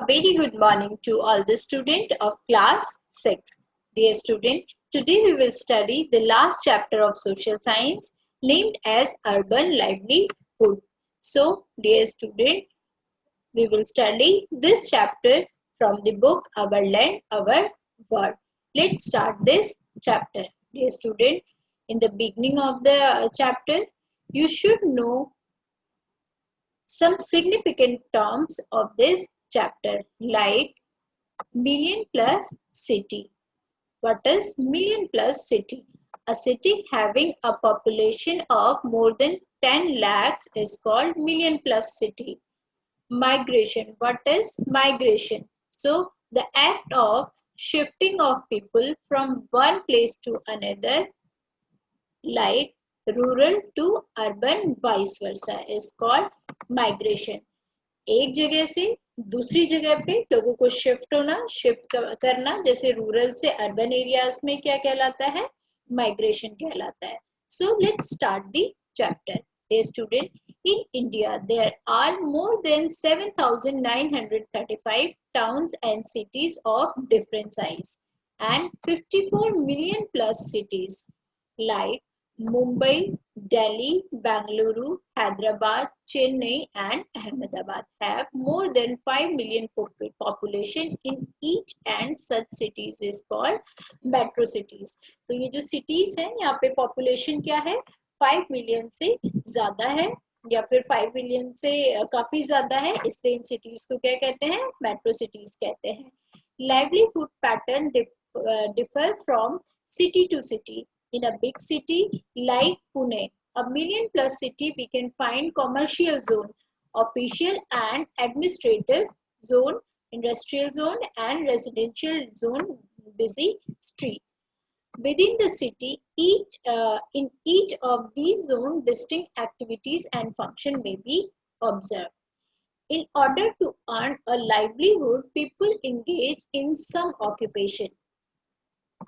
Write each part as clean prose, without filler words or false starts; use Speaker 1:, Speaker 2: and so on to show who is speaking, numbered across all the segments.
Speaker 1: A very good morning to all the students of class 6. Dear student, today we will study the last chapter of social science named as urban livelihood. So, dear student, we will study this chapter from the book Our Land, Our World. Let's start this chapter. Dear student, in the beginning of the chapter, you should know some significant terms of this chapter like million plus city. What is million plus city? A city having a population of more than 10 lakhs is called million plus city. Migration. What is migration? So, the act of shifting of people from one place to another, like rural to urban vice versa, is called migration. एक जगह से दूसरी जगह पे लोगों को shift होना, shift करना, जैसे रूरल से अर्बन एरियाज में क्या कहलाता है? माइग्रेशन कहलाता है. So let's start the chapter. Dear student, in India there are more than 7,935 towns and cities of different size and 54 million plus cities like Mumbai, Delhi, Bangalore, Hyderabad, Chennai and Ahmedabad have more than 5 million population in each, and such cities is called metro cities. तो ये जो cities हैं यहाँ पे population क्या है? 5 million से ज़्यादा है या फिर 5 million से काफी ज़्यादा है, इसलिए इन cities को क्या कहते हैं? Metro cities कहते हैं. Livelihood pattern differ from city to city. In a big city like Pune, a million plus city, we can find commercial zone, official and administrative zone, industrial zone and residential zone, busy street. Within the city, in each of these zones, distinct activities and function may be observed. In order to earn a livelihood, people engage in some occupation.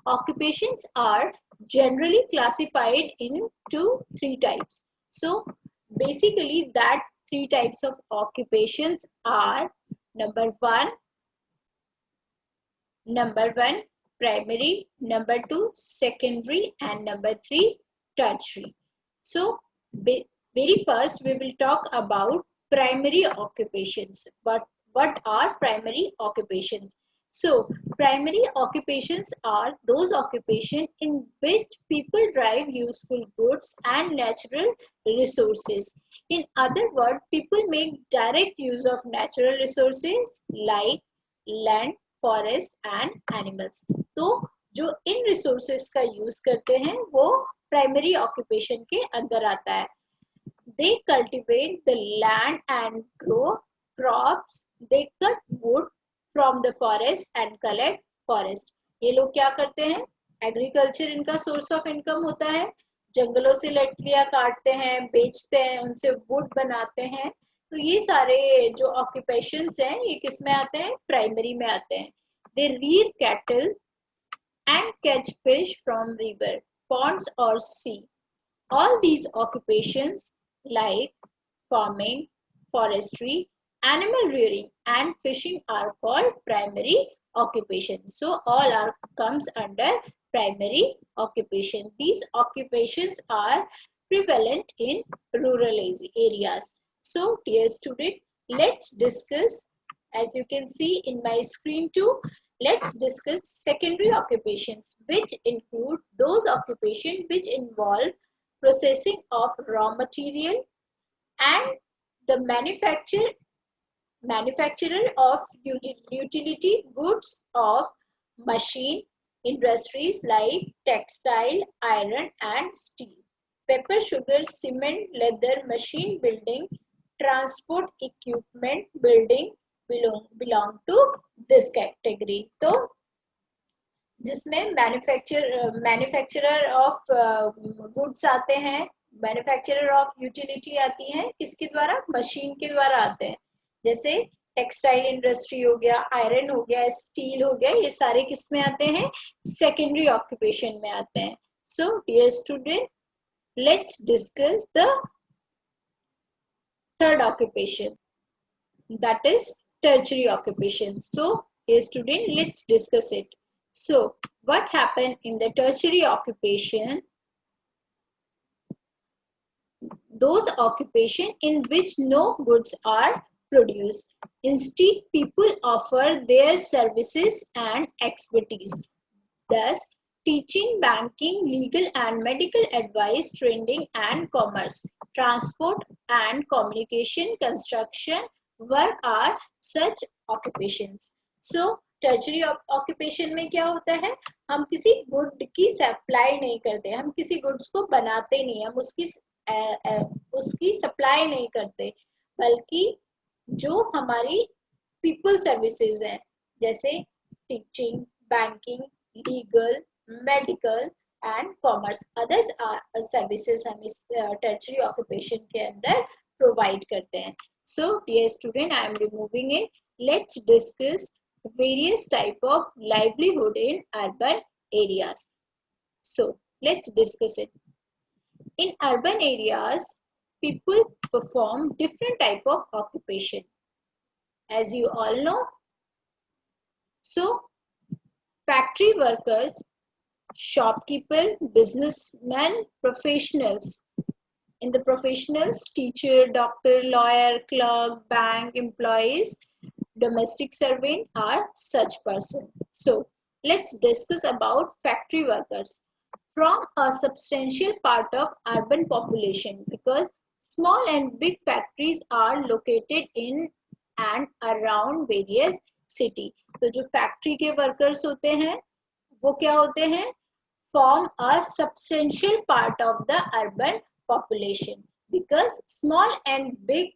Speaker 1: Occupations are generally classified into three types. So basically that three types of occupations are number one primary, number two secondary, and number three tertiary. So very first we will talk about primary occupations. But what are primary occupations? So, primary occupations are those occupations in which people drive useful goods and natural resources. In other words, people make direct use of natural resources like land, forest and animals. तो जो इन resources का use करते हैं वो primary occupation के अंदर आता है. They cultivate the land and grow crops. They cut wood from the forest and collect forest. ये लोग क्या करते हैं? एग्रीकल्चर इनका सोर्स ऑफ इनकम होता है. जंगलों से लकड़ियां काटते हैं, बेचते हैं, उनसे वुड बनाते हैं. तो ये सारे जो ऑक्यूपेशंस हैं ये किस में आते हैं? प्राइमरी में आते हैं. They rear cattle and catch fish from river, ponds or sea. All these occupations like farming, forestry, animal rearing and fishing are called primary occupations. So all are comes under primary occupation. These occupations are prevalent in rural areas. So dear student, let's discuss, as you can see in my screen too, let's discuss secondary occupations, which include those occupations which involve processing of raw material and the manufacturer of utility goods of machine industries like textile, iron and steel. Pepper, sugar, cement, leather, machine building, transport equipment building belong to this category. तो जिसमें manufacturer of goods आते हैं, manufacturer of utility आती हैं, किसके द्वारा? Machine के द्वारा आते हैं. जैसे टेक्सटाइल इंडस्ट्री हो गया, आयरन हो गया, स्टील हो गया, ये सारे किस में आते हैं? सेकेंडरी ऑक्यूपेशन में आते हैं. So dear student, let's discuss the third occupation, that is tertiary occupation. So, here student, let's discuss it. So, what happened in the tertiary occupation? Those occupation in which no goods are produced. Instead, people offer their services and expertise. Thus, teaching, banking, legal and medical advice, training and commerce, transport and communication, construction, work are such occupations. So, tertiary occupation में क्या होता है? हम किसी good की supply नहीं करते, हम किसी गुड्स को बनाते नहीं, हम उसकी सप्लाई नहीं करते, बल्कि जो हमारी पीपल सर्विसेज हैं, जैसे teaching, banking, legal, medical and commerce, others services हम इस टर्चरी ऑक्यूपेशन के अंदर प्रोवाइड करते हैं. So dear student, I am removing it. Let's discuss various type of livelihood in urban areas. So let's discuss it. In urban areas, people perform different type of occupation, as you all know. So factory workers, shopkeeper, businessmen, professionals. In the professionals, teacher, doctor, lawyer, clerk, bank employees, domestic servant are such person. So let's discuss about factory workers. From a substantial part of urban population, because small and big factories are located in and around various city. तो जो factory के workers होते हैं वो क्या होते हैं? Form a substantial part of the urban population, because small and big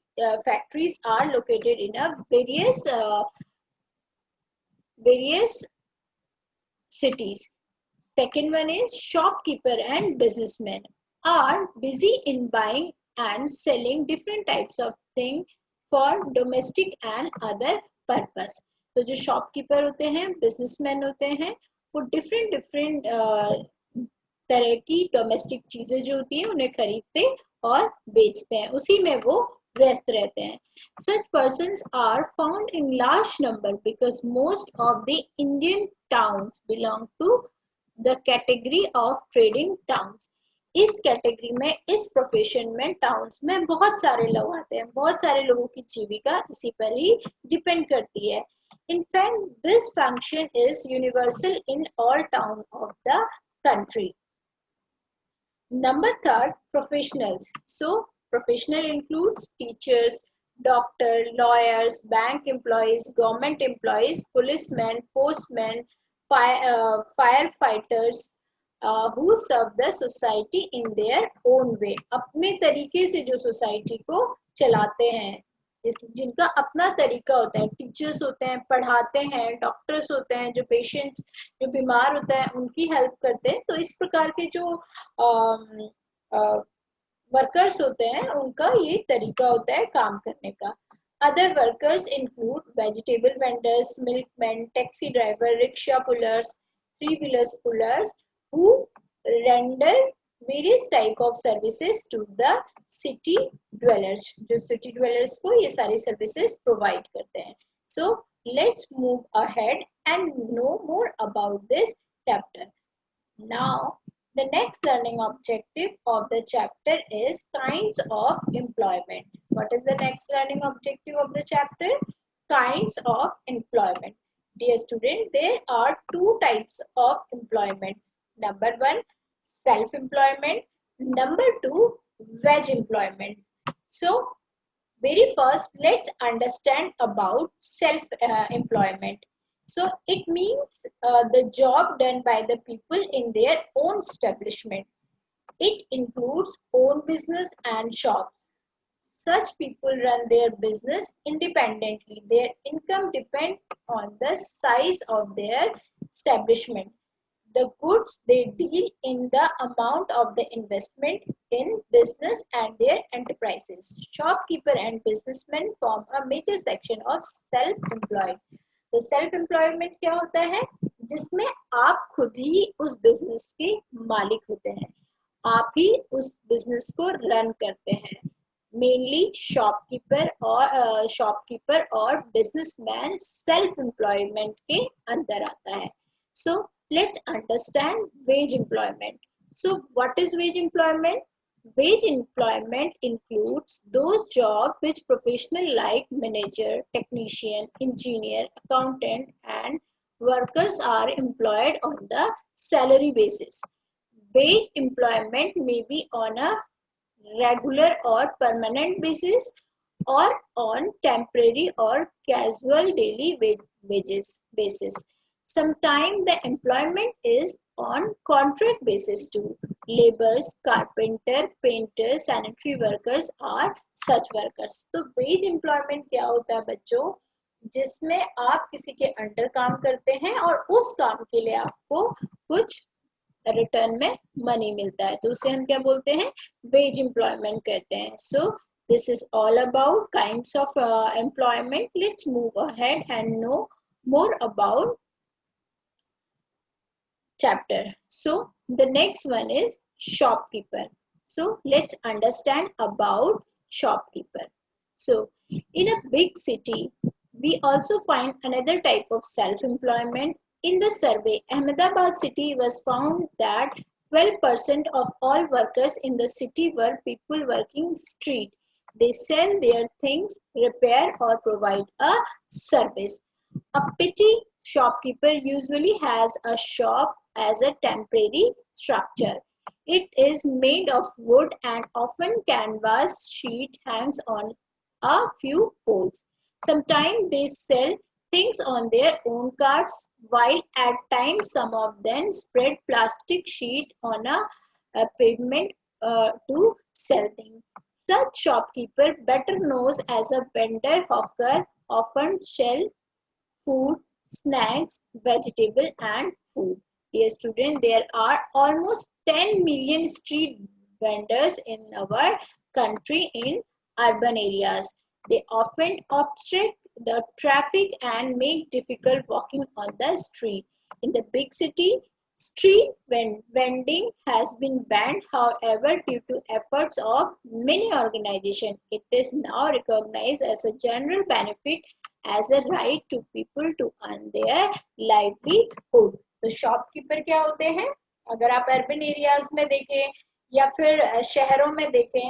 Speaker 1: factories are located in a various cities. Second one is shopkeeper and businessmen are busy in buying and selling different types of things for domestic and other purpose. तो जो shopkeeper होते हैं, businessman होते हैं, वो different तरह की domestic चीजें जो होती हैं उन्हें खरीदते और बेचते हैं, उसी में वो व्यस्त रहते हैं. Such persons are found in large number because most of the Indian towns belong to the category of trading towns. इस कैटेगरी में, इस प्रोफेशन में, टाउन्स में बहुत सारे लोग आते हैं, बहुत सारे लोगों की जीविका इसी पर ही डिपेंड करती है. In fact, this function is universal in all towns of the country. Number third, professionals. So professional includes teachers, doctor, lawyers, bank employees, government employees, policemen, postmen, firefighters, who serve the society in their own way. अपने तरीके से जो society को चलाते हैं, जिनका अपना तरीका होता है. टीचर्स होते हैं, पढ़ाते हैं. डॉक्टर्स होते हैं, जो पेशेंट्स, जो बीमार होता है उनकी हेल्प करते हैं. तो इस प्रकार के जो वर्कर्स होते हैं उनका ये तरीका होता है काम करने का. Other workers include vegetable vendors, milkmen, taxi driver, rickshaw pullers, three-wheelers pullers, who render various type of services to the city dwellers. जो city dwellers को ये सारी services provide करते हैं. So let's move ahead and know more about this chapter. Now the next learning objective of the chapter is kinds of employment. What is the next learning objective of the chapter? Kinds of employment. Dear student, there are two types of employment. Number one, self-employment. Number two, wage employment. So very first, let's understand about self-employment. So it means the job done by the people in their own establishment. It includes own business and shops. Such people run their business independently. Their income depends on the size of their establishment, the goods they deal in, the amount of the investment in business and their enterprises. Shopkeeper and businessmen form a major section of self-employed. तो self employment क्या होता है? जिसमें आप खुद ही उस business के मालिक होते हैं, आप ही उस बिजनेस को रन करते हैं. mainly shopkeeper or businessman self employment के अंदर आता है. So let's understand wage employment. So what is wage employment? Wage employment includes those jobs which professional like manager, technician, engineer, accountant and workers are employed on the salary basis. Wage employment may be on a regular or permanent basis or on temporary or casual daily wages basis. Sometimes the employment is on contract basis too. Laborers, carpenter, painter, sanitary workers are such workers. तो wage employment क्या होता है बच्चों? जिसमें आप किसी के under काम करते हैं और उस काम के लिए आपको कुछ रिटर्न में मनी मिलता है, तो उसे हम क्या बोलते हैं? वेज एम्प्लॉयमेंट कहते हैं. So this is all about kinds of employment. Let's move ahead and know more about chapter. So the next one is shopkeeper. So let's understand about shopkeeper. So in a big city we also find another type of self employment. In the survey, Ahmedabad city was found that 12% of all workers in the city were people working street. They sell their things, repair or provide a service. A petty shopkeeper usually has a shop as a temporary structure. It is made of wood and often canvas sheet hangs on a few poles. Sometimes they sell things on their own carts, while at times some of them spread plastic sheet on a pavement to sell things. Such shopkeeper, better known as a vendor hawker, often sell food, snacks, vegetable and food. Dear student, there are almost 10 million street vendors in our country in urban areas. They often obstruct the traffic and make difficult walking on the street. In the big city, street vending has been banned. However, due to efforts of many organizations, it is now recognized as a general benefit as a right to people to earn their livelihood. तो shopkeeper क्या होते हैं? अगर आप urban areas में देखें या फिर शहरों में देखें,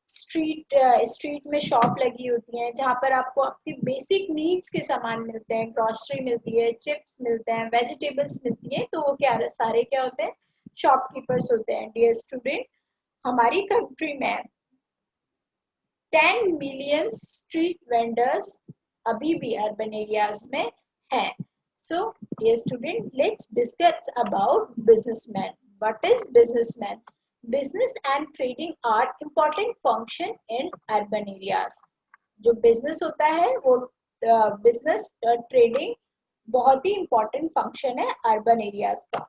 Speaker 1: स्ट्रीट में शॉप लगी होती हैं जहां पर आपको आपकी बेसिक नीड्स के सामान मिलते हैं. ग्रोसरी मिलती है, चिप्स मिलते हैं, वेजिटेबल्स मिलती हैं. तो वो क्या सारे क्या होते हैं? शॉपकीपर्स होते हैं. डियर स्टूडेंट, हमारी कंट्री में 10 मिलियन स्ट्रीट वेंडर्स अभी भी अर्बन एरियाज में हैं. So, dear student, let's discuss about businessman. What is businessman? Business and trading are important function in urban areas. जो business होता है वो business trading बहुत ही important function है urban areas का.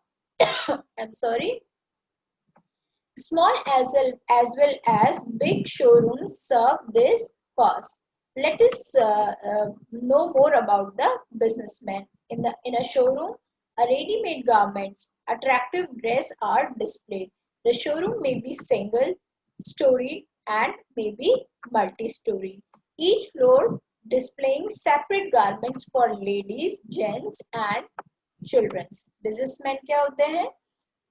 Speaker 1: I'm sorry. Small as well as big showrooms serve this cause. Let us know more about the businessman. In a showroom, a ready-made garments, attractive dress are displayed. The showroom may be single-story and may be multi-story. Each floor displaying separate garments for ladies, gents, and children. Businessmen क्या होते हैं?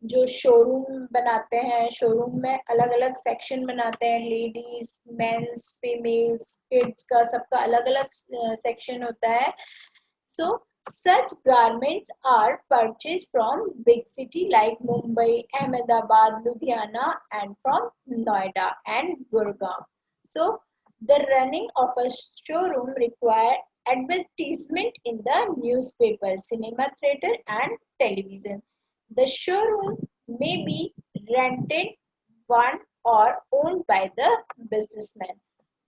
Speaker 1: जो showroom बनाते हैं, showroom में अलग अलग section बनाते हैं. लेडीज, मेंस, फीमेल्स, किड्स का सबका अलग अलग सेक्शन होता है. सो such garments are purchased from big city like Mumbai, Ahmedabad, Ludhiana and from Noida and Gurgaon. So the running of a showroom require advertisement in the newspaper, cinema theater and television. The showroom may be rented, one or owned by the businessman.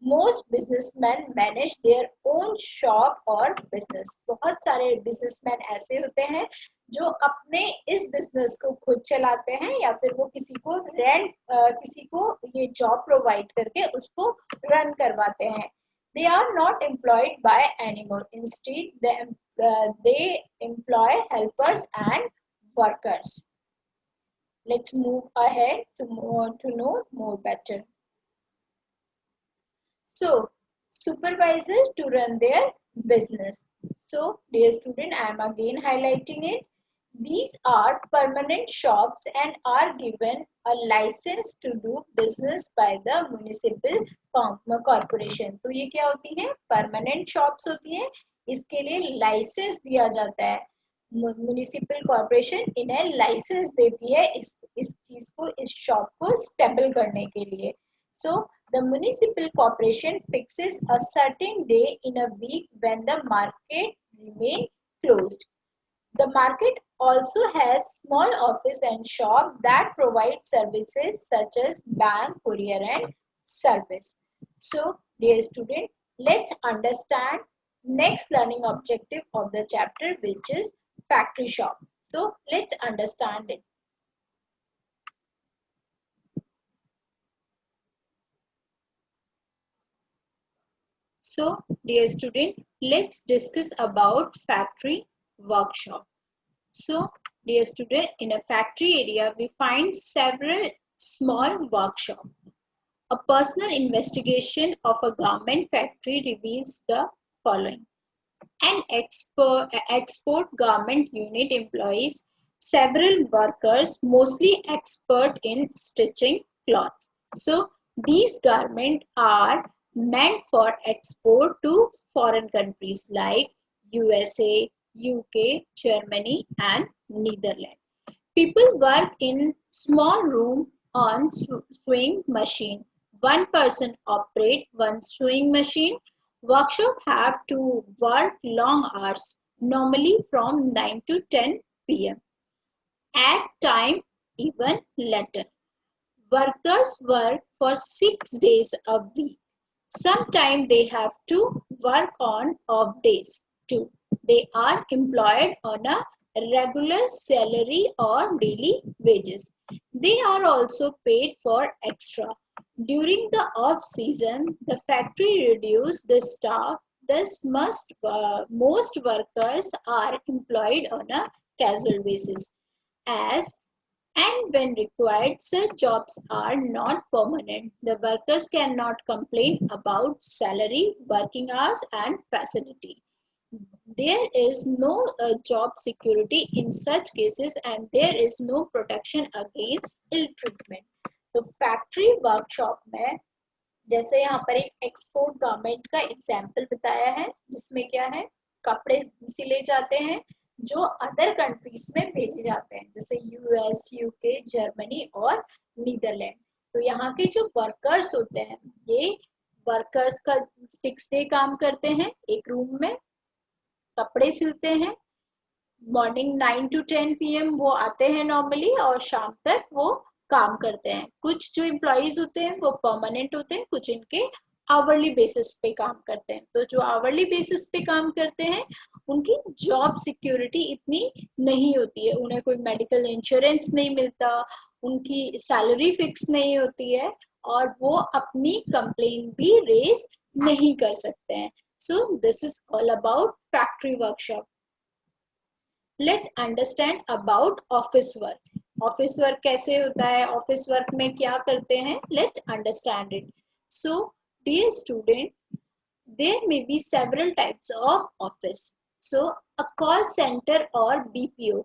Speaker 1: Most businessmen manage their own shop और business. बहुत सारे businessmen ऐसे होते हैं जो अपने इस business को खुद चलाते हैं या फिर वो किसी को ये job provide करके उसको run करवाते हैं. They are not employed by anyone. Instead, they employ helpers and workers. Let's move ahead to know more better. So, supervisor to run their business. So, dear student, I am again highlighting it. These are permanent shops and are given a license to do business by the municipal corporation. तो ये क्या होती है? Permanent shops होती है. इसके लिए licence दिया जाता है. म्युनिसिपल कॉर्पोरेशन इन्हें लाइसेंस देती है इस चीज को, इस शॉप को स्टेबल करने के लिए. So the municipal corporation fixes a certain day in a week when the market remain closed. The market also has small office and shop that provide services such as bank, courier and service. So dear student, let's understand next learning objective of the chapter, which is factory shop. So let's understand it. So, dear student, let's discuss about factory workshop. So, dear student, in a factory area, we find several small workshops. A personal investigation of a garment factory reveals the following. An export garment unit employs several workers, mostly expert in stitching cloths. So, these garments are meant for export to foreign countries like USA, UK, Germany and Netherlands. People work in small room on sewing machine. One person operate one sewing machine. Workshop have to work long hours, normally from 9 to 10 p.m. At time even later. Workers work for 6 days a week. Sometimes they have to work on off days too. They are employed on a regular salary or daily wages. They are also paid for extra. During the off season, the factory reduces the staff. Thus, most workers are employed on a casual basis. As and when required, such jobs are not permanent. The workers cannot complain about salary, working hours and facility. There is no job security in such cases and there is no protection against ill treatment. तो factory workshop में जैसे यहाँ पर एक export garment का example बताया है जिसमें क्या है, कपड़े सिले जाते हैं जो अदर कंट्रीज में भेजे जाते हैं जैसे यूएस, यूके, जर्मनी और नीदरलैंड. तो यहाँ के जो वर्कर्स होते हैं ये वर्कर्स का 6 डे काम करते हैं, एक रूम में कपड़े सिलते हैं. मॉर्निंग 9 to 10 PM वो आते हैं नॉर्मली और शाम तक वो काम करते हैं. कुछ जो एम्प्लॉइज होते हैं वो परमानेंट होते हैं, कुछ इनके आवरली बेसिस पे काम करते हैं. तो जो आवरली बेसिस पे काम करते हैं उनकी जॉब सिक्योरिटी इतनी नहीं होती है, उन्हें कोई मेडिकल इंश्योरेंस नहीं मिलता, उनकी सैलरी फिक्स नहीं होती है और वो अपनी कंप्लेन भी रेज नहीं कर सकते हैं. So this is all about factory workshop. Let's understand about office work. Office work कैसे होता है, ऑफिस वर्क में क्या करते हैं, let's understand it. So dear student, there may be several types of office. So a call center or BPO,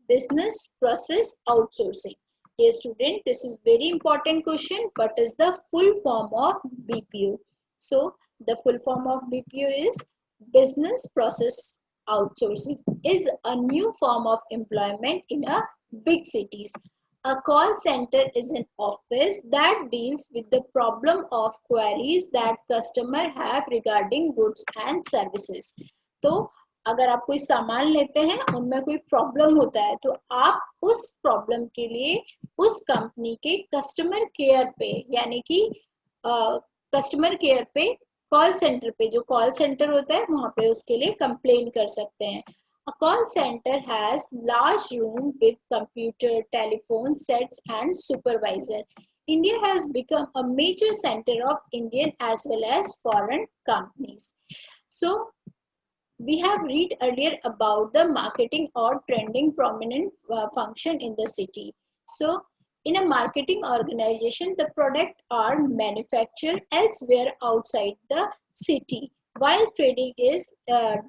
Speaker 1: business process outsourcing. Dear student, this is very important question. What is the full form of BPO? So the full form of BPO is business process outsourcing, is a new form of employment in a big cities. A call center is an office that deals with the problem of queries that customer have regarding goods and services. तो अगर आप कोई सामान लेते हैं उनमें कोई problem होता है तो आप उस प्रॉब्लम के लिए उस कंपनी के कस्टमर केयर पे यानी कि कस्टमर केयर पे कॉल सेंटर पे, जो कॉल सेंटर होता है वहां पे उसके लिए कंप्लेन कर सकते हैं. A call center has large room with computer, telephone sets and supervisor. India has become a major center of Indian as well as foreign companies. So we have read earlier about the marketing or trending prominent function in the city. So In a marketing organization, the products are manufactured elsewhere outside the city, while trading is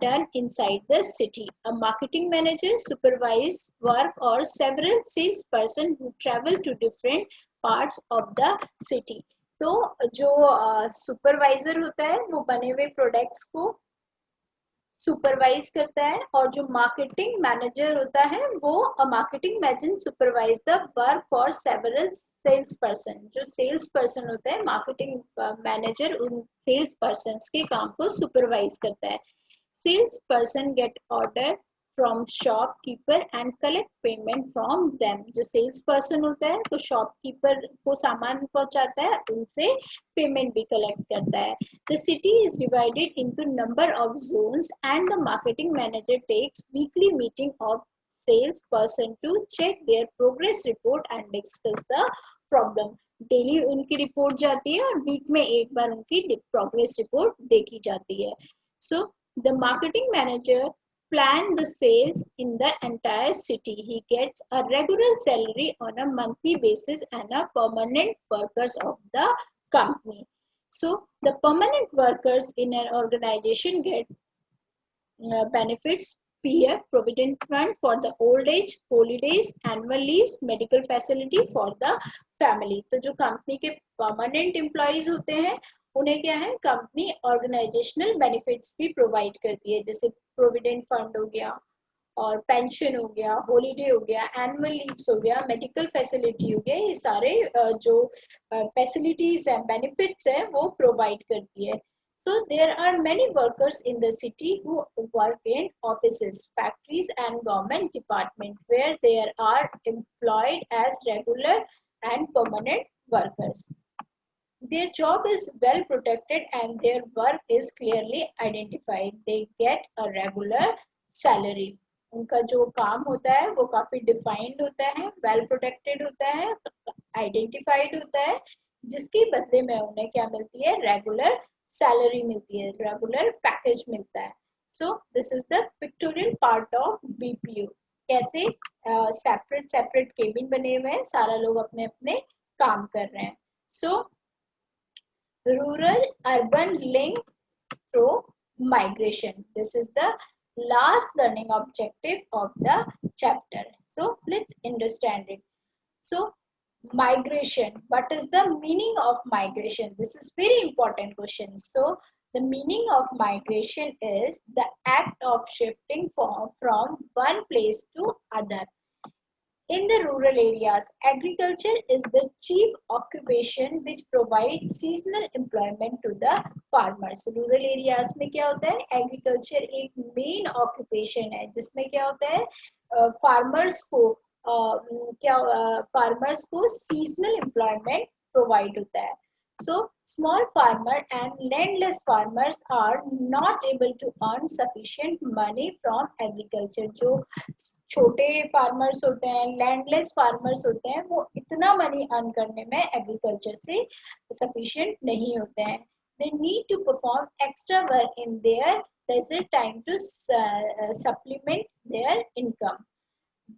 Speaker 1: done inside the city. A marketing manager supervises work or several salesperson who travel to different parts of the city. तो जो supervisor होता है वो बने हुए products को supervise करता है, और जो मार्केटिंग मैनेजर होता है वो marketing manager supervise the work for several sales person. जो सेल्स पर्सन होता है मार्केटिंग मैनेजर उन सेल्स पर्सन के काम को सुपरवाइज करता है. Sales person get order from shopkeeper and collect payment from them. जो सेल्स पर्सन होता है तो शॉपकीपर को सामान पहुंचाता है, उनसे पेमेंट भी कलेक्ट करता है. The city is divided into number of zones and the marketing manager takes weekly meeting of salesperson to check their progress report and discuss the problem. Daily उनकी रिपोर्ट जाती है और वीक में एक बार उनकी प्रोग्रेस रिपोर्ट देखी जाती है. So the marketing manager plan the sales in the entire city. He gets a regular salary on a monthly basis and a permanent workers of the company. So the permanent workers in an organization get benefits, PF, provident fund for the old age, holidays, annual leaves, medical facility for the family. तो जो company के permanent employees होते हैं उन्हें क्या है, company organisational benefits भी provide करती है, जैसे प्रोविडेंट फंड हो गया और पेंशन हो गया, हॉलीडे हो गया, एनुअल लीव्स हो गया, मेडिकल फैसिलिटी हो गया. ये सारे जो फैसिलिटीज हैं, बेनिफिट्स हैं, वो प्रोवाइड करती है. So there are many workers in the city who work in offices, factories and government departments where they are employed as regular and permanent workers. Their job is well protected and their work is clearly identified. They get a regular salary. उनका जो काम होता है वो काफी defined होता है, well protected होता है, आइडेंटिफाइड होता है, जिसके बदले में उन्हें क्या मिलती है, रेगुलर सैलरी मिलती है, रेगुलर पैकेज मिलता है. सो this is the pictorial part of BPO. कैसे सेपरेट सेपरेट केबिन बने हुए हैं, सारा लोग अपने अपने काम कर रहे हैं. सो rural urban link through migration. This is the last learning objective of the chapter. So let's understand it. So migration, what is the meaning of migration? This is very important question. So the meaning of migration is the act of shifting from one place to other. In the rural areas, agriculture is the chief occupation which provides seasonal employment to the farmers. Rural areas में क्या होता है, agriculture एक main occupation है, जिसमें क्या होता है, farmers को farmers को seasonal employment provide होता है. So small farmer and landless farmers are not able to earn sufficient money from agriculture. जो छोटे फार्मर्स होते हैं, लैंडलेस फार्मर्स होते हैं, वो इतना मनी अर्न करने में एग्रीकल्चर से सफिशिएंट नहीं होते हैं. They need to perform extra work in their leisure time to supplement their income.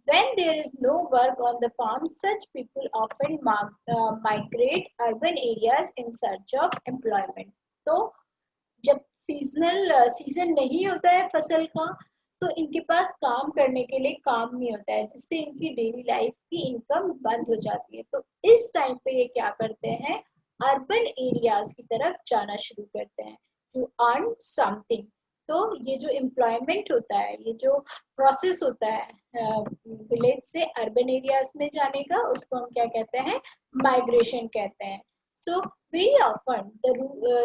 Speaker 1: When there is no work on the farm, such people often migrate urban areas in search of employment. तो जब season नहीं होता है फसल का, तो इनके पास काम करने के लिए काम नहीं होता है, जिससे इनकी डेली लाइफ की इनकम बंद हो जाती है. तो इस टाइम पे ये क्या करते हैं, अर्बन एरियाज की तरफ जाना शुरू करते हैं टू अर्न समथिंग. तो ये जो एम्प्लॉयमेंट होता है, ये जो प्रोसेस होता है विलेज से अर्बन एरियाज में जाने का, उसको हम क्या कहते हैं, माइग्रेशन कहते हैं. So very often the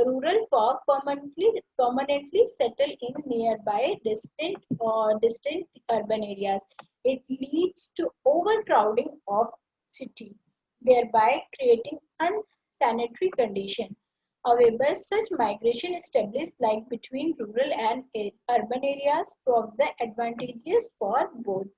Speaker 1: rural folk permanently settle in nearby distant urban areas. It leads to overcrowding of city, thereby creating unsanitary condition. However, such migration established like between rural and urban areas provide the advantages for both.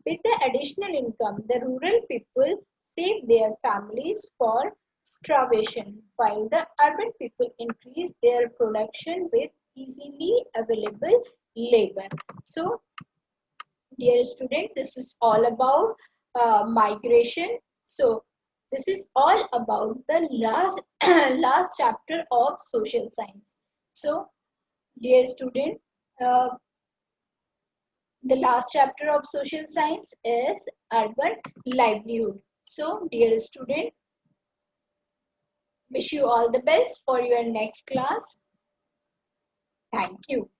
Speaker 1: With the additional income, the rural people save their families for starvation, while the urban people increase their production with easily available labor. So, dear student, this is all about migration. So, This is all about the last last chapter of social science. So, dear student, uh, the last chapter of social science is urban livelihood. So, dear student, wish you all the best for your next class. Thank you.